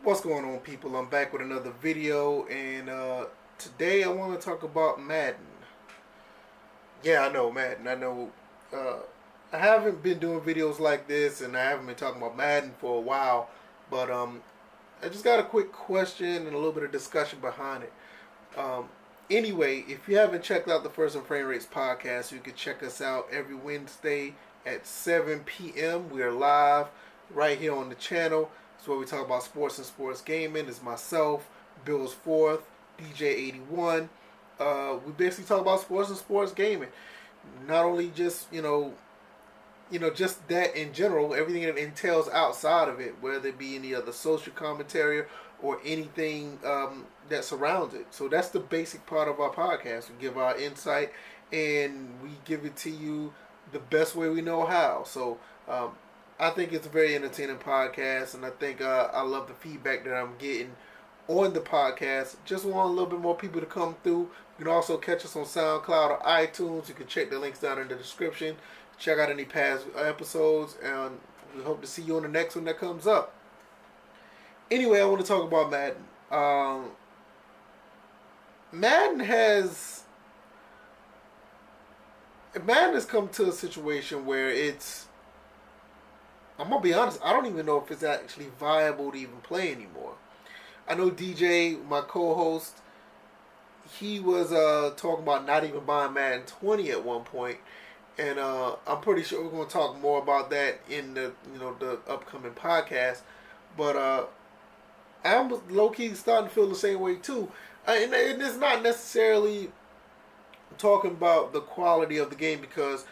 What's going on, people? I'm back with another video, and today I want to talk about Madden. Yeah, I know Madden. I know I haven't been doing videos like this, and I haven't been talking about Madden for a while, but I just got a quick question and a little bit of discussion behind it. Anyway, if you haven't checked out the First and Frame Rates podcast, you can check us out every Wednesday at 7 p.m. We are live right here on the channel. It's where we talk about sports and sports gaming. It's myself, Bill's Fourth, DJ81. We basically talk about sports and sports gaming. Not only just just that in general, everything that entails outside of it, whether it be any other social commentary or anything that surrounds it. So that's the basic part of our podcast. We give our insight and we give it to you the best way we know how. So I think it's a very entertaining podcast, and I think I love the feedback that I'm getting on the podcast. Just want a little bit more people to come through. You can also catch us on SoundCloud or iTunes. You can check the links down in the description. Check out any past episodes, and we hope to see you on the next one that comes up. Anyway, I want to talk about Madden. Madden has come to a situation where I'm going to be honest, I don't even know if it's actually viable to even play anymore. I know DJ, my co-host, he was talking about not even buying Madden 20 at one point. And I'm pretty sure we're going to talk more about that in the upcoming podcast. But I'm low-key starting to feel the same way too. And it's not necessarily talking about the quality of the game, because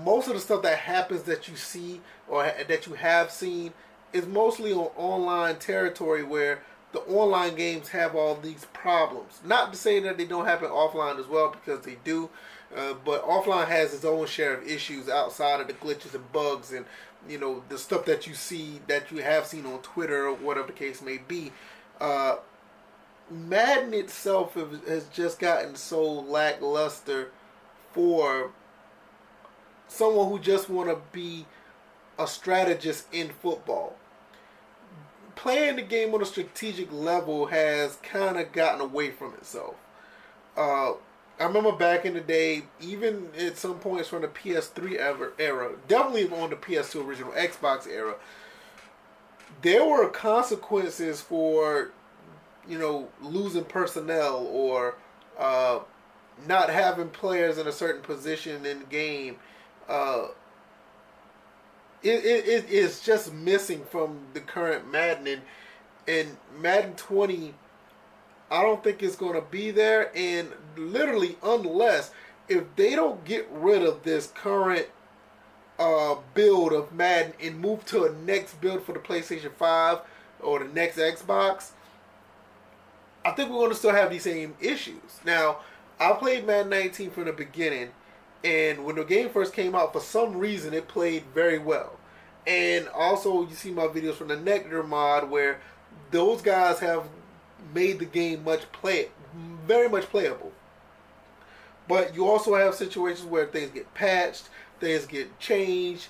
most of the stuff that happens that you see or that you have seen is mostly on online territory, where the online games have all these problems. Not to say that they don't happen offline as well, because they do. But offline has its own share of issues outside of the glitches and bugs and the stuff that you see, that you have seen on Twitter or whatever the case may be. Madden itself has just gotten so lackluster for someone who just want to be a strategist in football. Playing the game on a strategic level has kind of gotten away from itself. I remember back in the day, even at some points from the PS3 era, definitely on the PS2 original Xbox era, there were consequences for, losing personnel or not having players in a certain position in the game. It is just missing from the current Madden, and Madden 20, I don't think it's going to be there. And literally, unless if they don't get rid of this current build of Madden and move to a next build for the PlayStation 5 or the next Xbox, I think we're going to still have these same issues. Now, I played Madden 19 from the beginning, and when the game first came out, for some reason, it played very well. And also, you see my videos from the Nectar mod, where those guys have made the game very much playable. But you also have situations where things get patched, things get changed.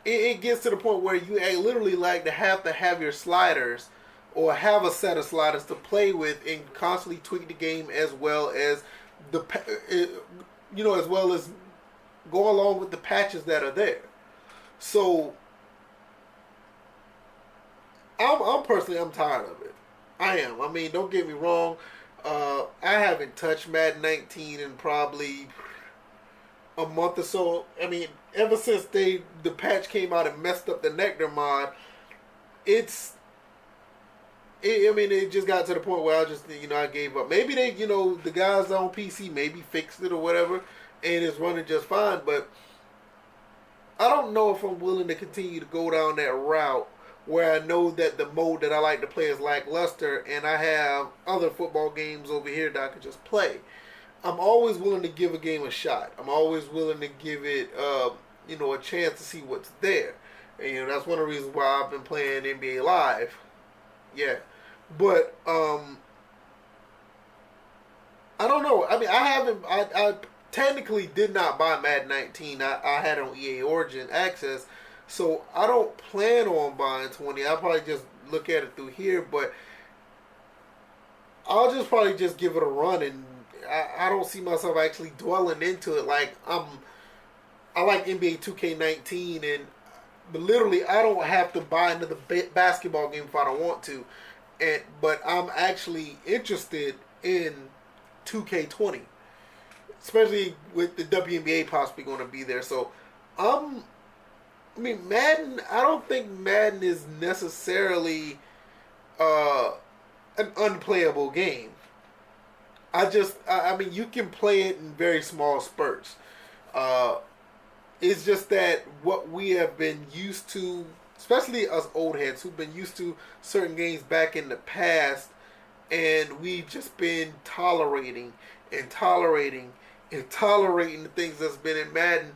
It gets to the point where you literally to have your sliders, or have a set of sliders to play with, and constantly tweak the game, as well as as well as go along with the patches that are there. So I'm personally tired of it. I am. I mean, don't get me wrong. I haven't touched Madden 19 in probably a month or so. I mean, ever since the patch came out and messed up the Nectar mod, it just got to the point where I gave up. Maybe the guys on PC maybe fixed it or whatever, and it's running just fine. But I don't know if I'm willing to continue to go down that route, where I know that the mode that I like to play is lackluster, and I have other football games over here that I can just play. I'm always willing to give a game a shot. I'm always willing to give it, a chance to see what's there. And that's one of the reasons why I've been playing NBA Live. Yeah, but I don't know. I mean, I technically did not buy Madden 19. I had it on EA Origin Access. So I don't plan on buying 20. I'll probably just look at it through here, but I'll just probably just give it a run, and I don't see myself actually dwelling into it like I like NBA 2K19, and but literally I don't have to buy another basketball game if I don't want to, but I'm actually interested in 2K20, especially with the WNBA possibly going to be there. So I mean, Madden. I don't think Madden is necessarily uh, an unplayable game. I mean, you can play it in very small spurts. Uh, it's just that what we have been used to, especially us old heads who've been used to certain games back in the past, and we've just been tolerating and tolerating and tolerating the things that's been in Madden.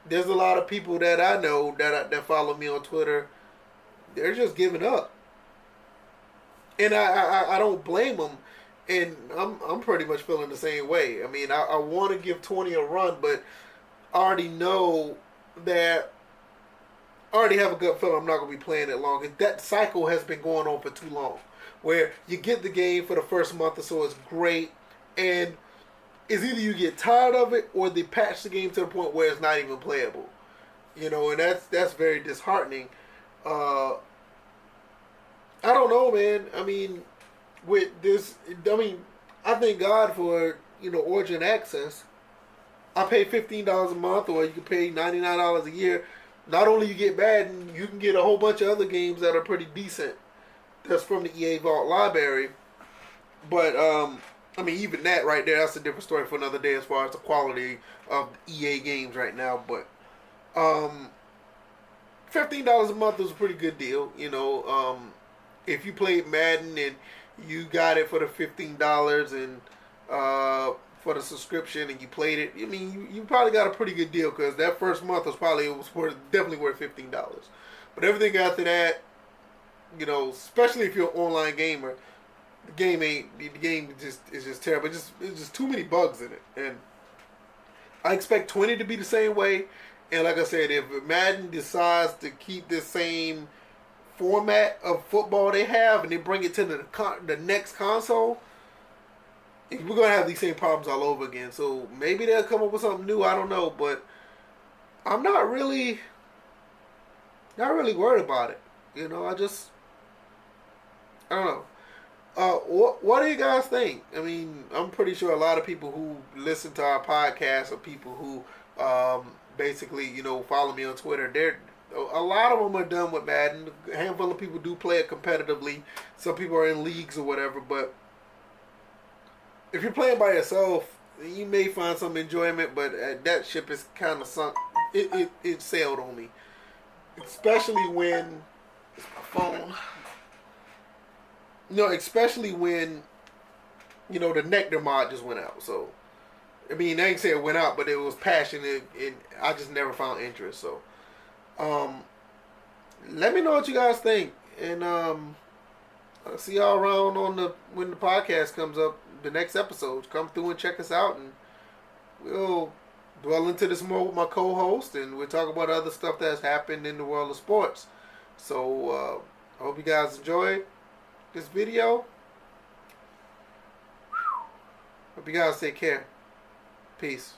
There's a lot of people that I know that follow me on Twitter. They're just giving up, and I don't blame them. And I'm pretty much feeling the same way. I mean, I want to give 20 a run, but I already know that I already have a gut feeling I'm not going to be playing it long. That cycle has been going on for too long, where you get the game for the first month or so, it's great, and it's either you get tired of it or they patch the game to the point where it's not even playable. You know, and that's very disheartening. I don't know, man. I mean, with this, I mean, I thank God for, Origin Access. I pay $15 a month, or you can pay $99 a year. Not only you get Madden, you can get a whole bunch of other games that are pretty decent. That's from the EA Vault library. But I mean, even that right there, that's a different story for another day as far as the quality of EA games right now. But $15 a month is a pretty good deal. If you played Madden and you got it for the $15 and for the subscription, and you played it, I mean, you probably got a pretty good deal, because that first month was definitely worth $15. But everything after that, especially if you're an online gamer, the game is just terrible. It's just too many bugs in it, and I expect 20 to be the same way. And like I said, if Madden decides to keep the same format of football they have, and they bring it to the next console, we're gonna have these same problems all over again. So maybe they'll come up with something new. I don't know, but I'm not really worried about it. I don't know. What do you guys think? I mean, I'm pretty sure a lot of people who listen to our podcast are people who basically, follow me on Twitter. A lot of them are done with Madden. A handful of people do play it competitively. Some people are in leagues or whatever. But if you're playing by yourself, you may find some enjoyment, but that ship is kind of sunk. It sailed on me. Especially when... It's my phone. Especially when, the Nectar mod just went out. So, I mean, I ain't say it went out, but it was passionate, and I just never found interest. So, let me know what you guys think, and I'll see y'all around when the podcast comes up, the next episode. Come through and check us out, and we'll dwell into this more with my co-host, and we'll talk about other stuff that's happened in the world of sports. So, I hope you guys enjoyed this video. Hope you guys take care. Peace.